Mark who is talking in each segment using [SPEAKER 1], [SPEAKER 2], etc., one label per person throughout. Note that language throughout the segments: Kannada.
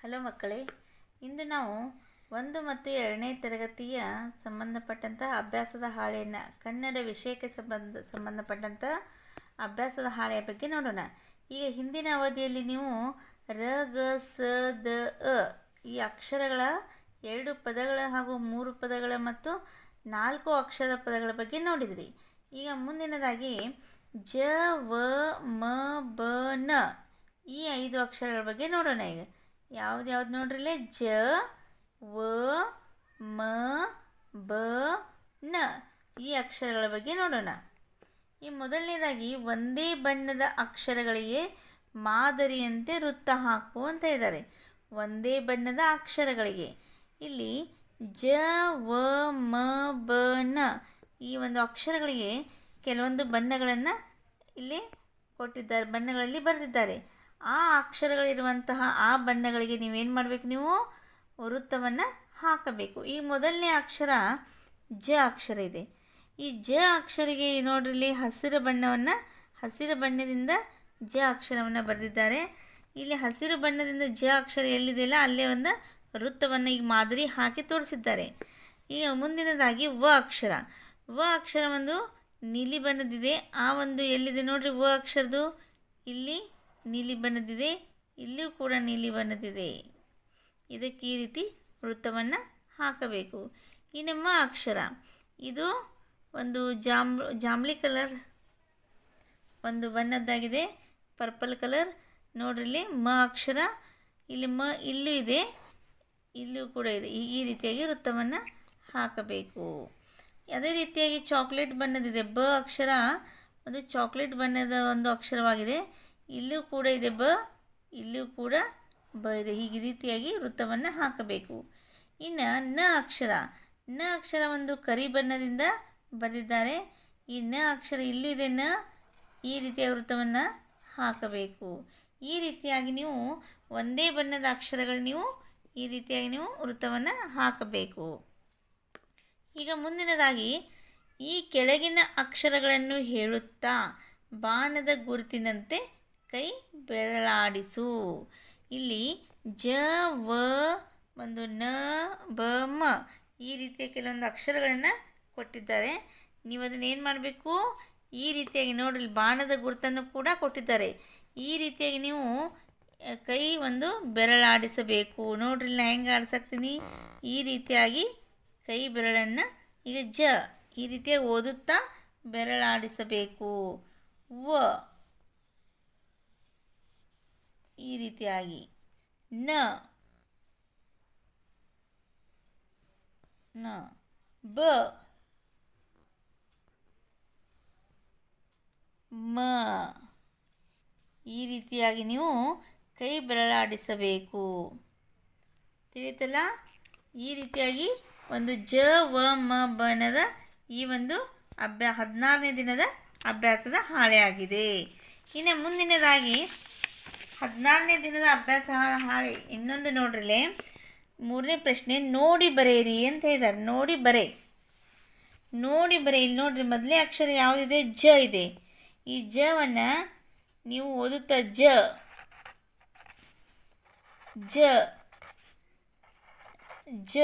[SPEAKER 1] ಹಲೋ ಮಕ್ಕಳೇ, ಇಂದು ನಾವು 1 ಮತ್ತು 2ನೇ ತರಗತಿಯ ಸಂಬಂಧಪಟ್ಟಂಥ ಅಭ್ಯಾಸದ ಹಾಳೆಯನ್ನು ಕನ್ನಡ ವಿಷಯಕ್ಕೆ ಸಂಬಂಧಪಟ್ಟಂಥ ಅಭ್ಯಾಸದ ಹಾಳೆಯ ಬಗ್ಗೆ ನೋಡೋಣ. ಈಗ ಹಿಂದಿನ ಅವಧಿಯಲ್ಲಿ ನೀವು ರ ಗ ಸ ದ ಅ ಈ ಅಕ್ಷರಗಳ 2 ಪದಗಳ ಹಾಗೂ 3 ಪದಗಳ ಮತ್ತು 4 ಅಕ್ಷರದ ಪದಗಳ ಬಗ್ಗೆ ನೋಡಿದ್ರಿ. ಈಗ ಮುಂದಿನದಾಗಿ ಜ ವ ಮ ಬ ನ ಈ 5 ಅಕ್ಷರಗಳ ಬಗ್ಗೆ ನೋಡೋಣ. ಈಗ ಯಾವ್ದು ನೋಡ್ರಿಲೆ ಜ ವ ಮ ಬ ನ ಈ ಅಕ್ಷರಗಳ ಬಗ್ಗೆ ನೋಡೋಣ. ಈ ಮೊದಲನೇದಾಗಿ ಒಂದೇ ಬಣ್ಣದ ಅಕ್ಷರಗಳಿಗೆ ಮಾದರಿಯಂತೆ ವೃತ್ತ ಹಾಕು ಅಂತ ಇದ್ದಾರೆ. ಒಂದೇ ಬಣ್ಣದ ಅಕ್ಷರಗಳಿಗೆ ಇಲ್ಲಿ ಜ ವ ಮ ಬ ನ ಈ ಒಂದು ಅಕ್ಷರಗಳಿಗೆ ಕೆಲವೊಂದು ಬಣ್ಣಗಳನ್ನು ಇಲ್ಲಿ ಕೊಟ್ಟಿದ್ದಾರೆ, ಬಣ್ಣಗಳಲ್ಲಿ ಬರೆದಿದ್ದಾರೆ. ಆ ಅಕ್ಷರಗಳಿರುವಂತಹ ಆ ಬಣ್ಣಗಳಿಗೆ ನೀವೇನು ಮಾಡಬೇಕು, ನೀವು ವೃತ್ತವನ್ನು ಹಾಕಬೇಕು. ಈ ಮೊದಲನೇ ಅಕ್ಷರ ಜ ಅಕ್ಷರ ಇದೆ. ಈ ಜ ಅಕ್ಷರಿಗೆ ನೋಡ್ರಿ ಹಸಿರು ಬಣ್ಣದಿಂದ ಜ ಅಕ್ಷರವನ್ನು ಬರೆದಿದ್ದಾರೆ. ಇಲ್ಲಿ ಹಸಿರು ಬಣ್ಣದಿಂದ ಜ ಅಕ್ಷರ ಎಲ್ಲಿದೆಯಲ್ಲ ಅಲ್ಲೇ ಒಂದು ವೃತ್ತವನ್ನು ಈಗ ಮಾದರಿ ಹಾಕಿ ತೋರಿಸಿದ್ದಾರೆ. ಈಗ ಮುಂದಿನದಾಗಿ ವ ಅಕ್ಷರ ಒಂದು ನೀಲಿ ಬಣ್ಣದಿದೆ. ಆ ಒಂದು ಎಲ್ಲಿದೆ ನೋಡ್ರಿ ವ ಅಕ್ಷರದು, ಇಲ್ಲಿ ನೀಲಿ ಬಣ್ಣದಿದೆ, ಇಲ್ಲಿಯೂ ಕೂಡ ನೀಲಿ ಬಣ್ಣದಿದೆ. ಇದಕ್ಕೆ ಈ ರೀತಿ ವೃತ್ತವನ್ನು ಹಾಕಬೇಕು. ಇನ್ನು ಮ ಅಕ್ಷರ, ಇದು ಒಂದು ಜಾಂಬ್ಲಿ ಕಲರ್ ಒಂದು ಬಣ್ಣದ್ದಾಗಿದೆ, ಪರ್ಪಲ್ ಕಲರ್. ನೋಡ್ರಿ ಮ ಅಕ್ಷರ, ಇಲ್ಲಿ ಮ ಇಲ್ಲೂ ಇದೆ, ಇಲ್ಲಿಯೂ ಕೂಡ ಇದೆ. ಈ ರೀತಿಯಾಗಿ ವೃತ್ತವನ್ನು ಹಾಕಬೇಕು. ಅದೇ ರೀತಿಯಾಗಿ ಚಾಕ್ಲೇಟ್ ಬಣ್ಣದಿದೆ. ಬ ಅಕ್ಷರ ಒಂದು ಚಾಕ್ಲೇಟ್ ಬಣ್ಣದ ಒಂದು ಅಕ್ಷರವಾಗಿದೆ. ಇಲ್ಲೂ ಕೂಡ ಇದೆ ಬ, ಇಲ್ಲಿಯೂ ಕೂಡ ಬ ಇದೆ. ಹೀಗೆ ರೀತಿಯಾಗಿ ವೃತ್ತವನ್ನು ಹಾಕಬೇಕು. ಇನ್ನು ನ ಅಕ್ಷರ ಒಂದು ಕರಿ ಬಣ್ಣದಿಂದ ಬರೆದಿದ್ದಾರೆ. ಈ ನ ಅಕ್ಷರ ಇಲ್ಲೂ ಇದೆ ನ, ಈ ರೀತಿಯ ವೃತ್ತವನ್ನು ಹಾಕಬೇಕು. ಈ ರೀತಿಯಾಗಿ ನೀವು ಒಂದೇ ಬಣ್ಣದ ಅಕ್ಷರಗಳು ನೀವು ಈ ರೀತಿಯಾಗಿ ನೀವು ವೃತ್ತವನ್ನು ಹಾಕಬೇಕು. ಈಗ ಮುಂದಿನದಾಗಿ ಈ ಕೆಳಗಿನ ಅಕ್ಷರಗಳನ್ನು ಹೇಳುತ್ತಾ ಬಾಣದ ಗುರುತಿನಂತೆ ಕೈ ಬೆರಳಾಡಿಸು. ಇಲ್ಲಿ ಜ ವ ಒಂದು ನ ಬ ಮ ಈ ರೀತಿಯ ಕೆಲವೊಂದು ಅಕ್ಷರಗಳನ್ನು ಕೊಟ್ಟಿದ್ದಾರೆ. ನೀವು ಅದನ್ನು ಏನು ಮಾಡಬೇಕು, ಈ ರೀತಿಯಾಗಿ ನೋಡ್ರಿ ಬಾಣದ ಗುರುತನ್ನು ಕೂಡ ಕೊಟ್ಟಿದ್ದಾರೆ. ಈ ರೀತಿಯಾಗಿ ನೀವು ಕೈ ಒಂದು ಬೆರಳಾಡಿಸಬೇಕು. ನೋಡ್ರಿ ನಾ ಹೆಂಗೆ ಆಡಿಸಾಕ್ತೀನಿ, ಈ ರೀತಿಯಾಗಿ ಕೈ ಬೆರಳನ್ನು ಈಗ ಜ ಈ ರೀತಿಯಾಗಿ ಓದುತ್ತಾ ಬೆರಳಾಡಿಸಬೇಕು. ವ ಈ ರೀತಿಯಾಗಿ, ನ ಬ ಮ ಈ ರೀತಿಯಾಗಿ ನೀವು ಕೈ ಬೆರಳಾಡಿಸಬೇಕು. ತಿಳಿತಲ್ಲ? ಈ ರೀತಿಯಾಗಿ ಒಂದು ಜ ವ ಮ ಬಣ್ಣದ ಈ ಒಂದು 16ನೇ ದಿನದ ಅಭ್ಯಾಸದ ಹಾಳೆಯಾಗಿದೆ. ಇನ್ನು ಮುಂದಿನದಾಗಿ 16ನೇ ದಿನದ ಅಭ್ಯಾಸ ಹಾಳೆ ಇನ್ನೊಂದು ನೋಡ್ರಲ್ಲೇ 3ನೇ ಪ್ರಶ್ನೆ ನೋಡಿ ಬರೆಯಿರಿ ಅಂತ ಇದ್ದಾರೆ. ನೋಡಿ ಬರೆ. ಇಲ್ಲಿ ನೋಡ್ರಿ ಮೊದಲೇ ಅಕ್ಷರ ಯಾವುದಿದೆ, ಜ ಇದೆ. ಈ ಜವನ್ನು ನೀವು ಓದುತ್ತಾ ಜ ಜ ಜ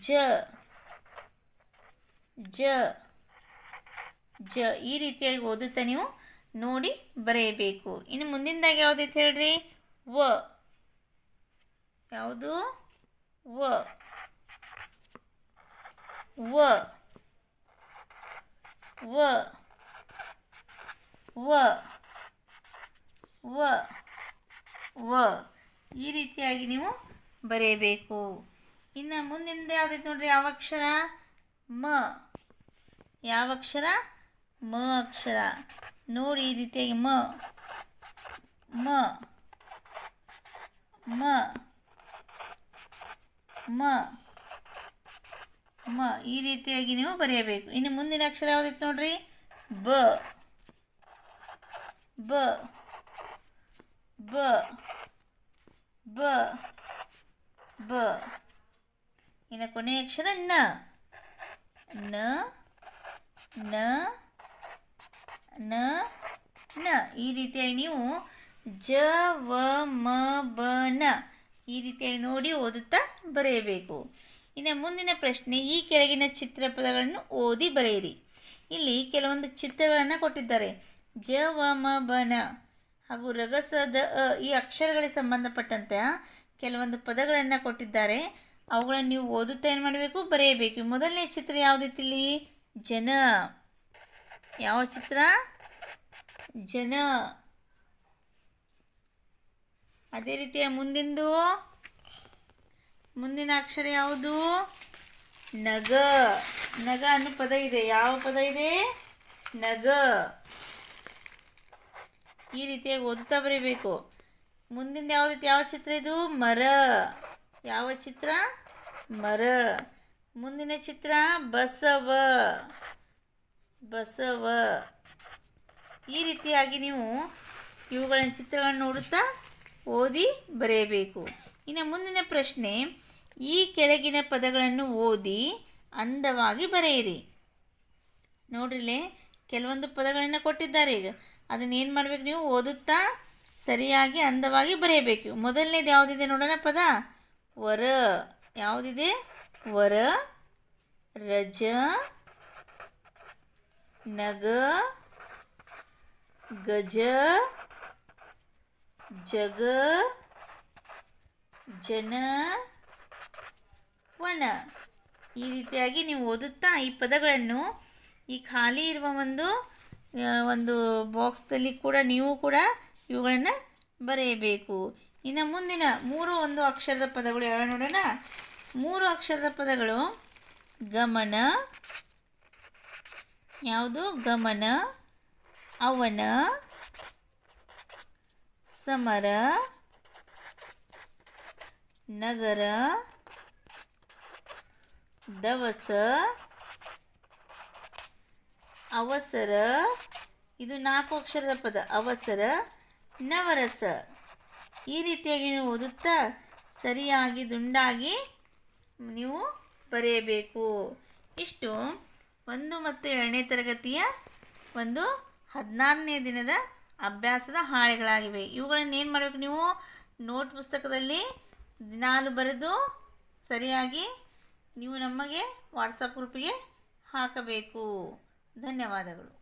[SPEAKER 1] ಜ ಜ ಜ ಈ ರೀತಿಯಾಗಿ ಓದುತ್ತಾ ನೀವು ನೋಡಿ ಬರೆಯಬೇಕು. ಇನ್ನು ಮುಂದಿನದಾಗಿ ಯಾವುದೈತೆ ಹೇಳ್ರಿ, ವ. ಯಾವುದು? ವ ವ ವ ವ ವ ವ ಈ ರೀತಿಯಾಗಿ ನೀವು ಬರೆಯಬೇಕು. ಇನ್ನು ಮುಂದಿನ ಯಾವುದೈತೆ ನೋಡ್ರಿ, ಯಾವ ಅಕ್ಷರ? ಮ. ಯಾವ ಅಕ್ಷರ? ಮ ಅಕ್ಷರ. ನೋಡಿ ಈ ರೀತಿಯಾಗಿ ಮ ಮ ಮ ಮ ಮ ಈ ರೀತಿಯಾಗಿ ನೀವು ಬರೆಯಬೇಕು. ಇನ್ನು ಮುಂದಿನ ಅಕ್ಷರ ಯಾವುದೈತೆ ನೋಡ್ರಿ, ಬ ಬ ಬ ಬ ಬ ಇನ್ನು ಕೊನೆಯ ಅಕ್ಷರ ನ ನ ನ ನ ನ ಈ ರೀತಿಯಾಗಿ ನೀವು ಜ ವ ಮ ಬ ನ ಈ ರೀತಿಯಾಗಿ ನೋಡಿ ಓದುತ್ತಾ ಬರೆಯಬೇಕು. ಇನ್ನು ಮುಂದಿನ ಪ್ರಶ್ನೆ, ಈ ಕೆಳಗಿನ ಚಿತ್ರಪದಗಳನ್ನು ಓದಿ ಬರೆಯಿರಿ. ಇಲ್ಲಿ ಕೆಲವೊಂದು ಚಿತ್ರಗಳನ್ನು ಕೊಟ್ಟಿದ್ದಾರೆ. ಜ ವ ಮ ಬ ನ ಹಾಗೂ ರಗಸದ ಈ ಅಕ್ಷರಗಳಿಗೆ ಸಂಬಂಧಪಟ್ಟಂತೆ ಕೆಲವೊಂದು ಪದಗಳನ್ನು ಕೊಟ್ಟಿದ್ದಾರೆ. ಅವುಗಳನ್ನು ನೀವು ಓದುತ್ತಾ ಏನು ಮಾಡಬೇಕು, ಬರೆಯಬೇಕು. ಮೊದಲನೇ ಚಿತ್ರ ಯಾವುದಿತ್ತಿಲ್ಲಿ? ಜನ. ಯಾವ ಚಿತ್ರ? ಜನ. ಅದೇ ರೀತಿಯ ಮುಂದಿನ ಅಕ್ಷರ ಯಾವುದು? ನಗ. ನಗ ಅನ್ನೋ ಪದ ಇದೆ. ಯಾವ ಪದ ಇದೆ? ನಗ. ಈ ರೀತಿಯಾಗಿ ಓದುತ್ತಾ ಬರೀಬೇಕು. ಮುಂದಿನ ಯಾವ ಚಿತ್ರ ಇದು? ಮರ. ಯಾವ ಚಿತ್ರ? ಮರ. ಮುಂದಿನ ಚಿತ್ರ ಬಸವ. ಬಸವ. ಈ ರೀತಿಯಾಗಿ ನೀವು ಇವುಗಳ ಚಿತ್ರಗಳನ್ನು ನೋಡುತ್ತಾ ಓದಿ ಬರೆಯಬೇಕು. ಇನ್ನು ಮುಂದಿನ ಪ್ರಶ್ನೆ, ಈ ಕೆಳಗಿನ ಪದಗಳನ್ನು ಓದಿ ಅಂದವಾಗಿ ಬರೆಯಿರಿ. ನೋಡ್ರಿಲೆ, ಕೆಲವೊಂದು ಪದಗಳನ್ನು ಕೊಟ್ಟಿದ್ದಾರೆ. ಈಗ ಅದನ್ನು ಏನು ಮಾಡಬೇಕು, ನೀವು ಓದುತ್ತಾ ಸರಿಯಾಗಿ ಅಂದವಾಗಿ ಬರೆಯಬೇಕು. ಮೊದಲನೇದು ಯಾವುದಿದೆ ನೋಡೋಣ ಪದ? ವರ. ಯಾವುದಿದೆ? ವರ. ರಜ. ನಗ. ಗಜ. ಜಗ. ಜನ. ವನ. ಈ ರೀತಿಯಾಗಿ ನೀವು ಓದುತ್ತಾ ಈ ಪದಗಳನ್ನು ಈ ಖಾಲಿ ಇರುವ ಒಂದು ಬಾಕ್ಸಲ್ಲಿ ಕೂಡ ನೀವು ಕೂಡ ಇವುಗಳನ್ನು ಬರೆಯಬೇಕು. ಇನ್ನು ಮುಂದಿನ ಒಂದು ಅಕ್ಷರದ ಪದಗಳು ಯಾವ ನೋಡೋಣ. 3 ಅಕ್ಷರದ ಪದಗಳು ಗಮನ. ಯಾವುದು? ಗಮನ. ಅವನ. ಸಮರ. ನಗರ. ದವಸ. ಅವಸರ. ಇದು 4 ಅಕ್ಷರದ ಪದ. ಅವಸರ. ನವರಸ. ಈ ರೀತಿಯಾಗಿ ನೀವು ಓದುತ್ತಾ ಸರಿಯಾಗಿ ದುಂಡಾಗಿ ನೀವು ಬರೆಯಬೇಕು. ಇಷ್ಟು 1 ಮತ್ತು 2ನೇ ತರಗತಿಯ 16ನೇ ದಿನದ ಅಭ್ಯಾಸದ ಹಾಳೆಗಳಾಗಿವೆ. ಇವುಗಳನ್ನು ಏನು ಮಾಡಬೇಕು, ನೀವು ನೋಟ್ ಪುಸ್ತಕದಲ್ಲಿ ದಿನಾಲು ಬರೆದು ಸರಿಯಾಗಿ ನೀವು ನಮಗೆ ವಾಟ್ಸಪ್ ಗ್ರೂಪಿಗೆ ಹಾಕಬೇಕು. ಧನ್ಯವಾದಗಳು.